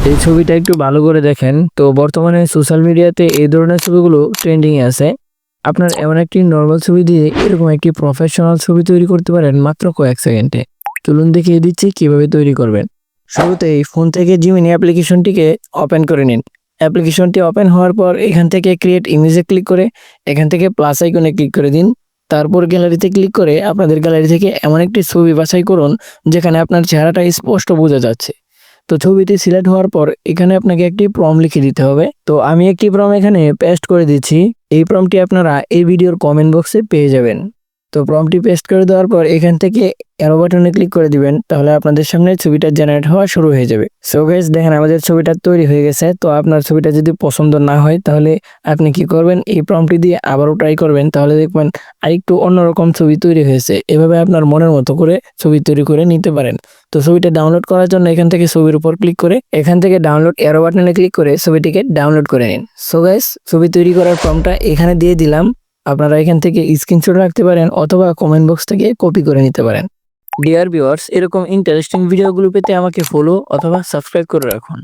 এই ছবিটা একটু ভালো করে দেখেন। তো বর্তমানে সোশ্যাল মিডিয়াতে এই ধরনের ছবিগুলো ট্রেন্ডিং এ আছে। আপনার এমন একটি নরমাল ছবি দিয়ে এরকম একটি প্রফেশনাল ছবি তৈরি করতে পারেন মাত্র কয়েক সেকেন্ডে। চলুন দেখিয়ে দিচ্ছি কিভাবে তৈরি করবেন। শুরুতেই ফোন থেকে জিমিনি অ্যাপ্লিকেশনটিকে ওপেন করে নিন। অ্যাপ্লিকেশনটি ওপেন হওয়ার পর এখান থেকে ক্রিয়েট ইমেজে ক্লিক করে এখান থেকে প্লাস আইকনে ক্লিক করে দিন। তারপর গ্যালারিতে ক্লিক করে আপনাদের গ্যালারি থেকে এমন একটি ছবি বাছাই করুন যেখানে আপনার চেহারাটা স্পষ্ট বোঝা যাচ্ছে। তো ছবিটি সিলেক্ট হওয়ার পর এখানে আপনাকে একটি প্রম্পট লিখে দিতে হবে। তো আমি একটি প্রম্পট এখানে পেস্ট করে দিচ্ছি। এই প্রম্পটটি আপনারা এই ভিডিওর কমেন্ট বক্সে পেয়ে যাবেন। তো প্রম্পটটি পেস্ট করে দেওয়ার পর এখান থেকে অ্যারো বাটনে ক্লিক করে দিবেন, তাহলে আপনাদের সামনে ছবিটা জেনারেট হওয়া শুরু হয়ে যাবে। সো গাইস, দেখেন আমাদের ছবিটা তৈরি হয়ে গেছে। তো আপনার ছবিটা যদি পছন্দ না হয় তাহলে আপনি কি করবেন, এই প্রম্পটটি দিয়ে আবারও ট্রাই করবেন, তাহলে দেখবেন আরেকটু অন্যরকম ছবি তৈরি হয়েছে। এভাবে আপনার মনের মতো করে ছবি তৈরি করে নিতে পারেন। তো ছবিটা ডাউনলোড করার জন্য এখান থেকে ছবির উপর ক্লিক করে এখান থেকে ডাউনলোড অ্যারো বাটনে ক্লিক করে ছবিটিকে ডাউনলোড করে নিন। সো গাইস, ছবি তৈরি করার প্রম্পটটা এখানে দিয়ে দিলাম। আপনারা এখান থেকে স্ক্রিনশট রাখতে পারেন অথবা কমেন্ট বক্স থেকে কপি করে নিতে পারেন। ডিয়ার ভিউয়ার্স, এরকম ইন্টারেস্টিং ভিডিওগুলো পেতে আমাকে ফলো অথবা সাবস্ক্রাইব করে রাখুন।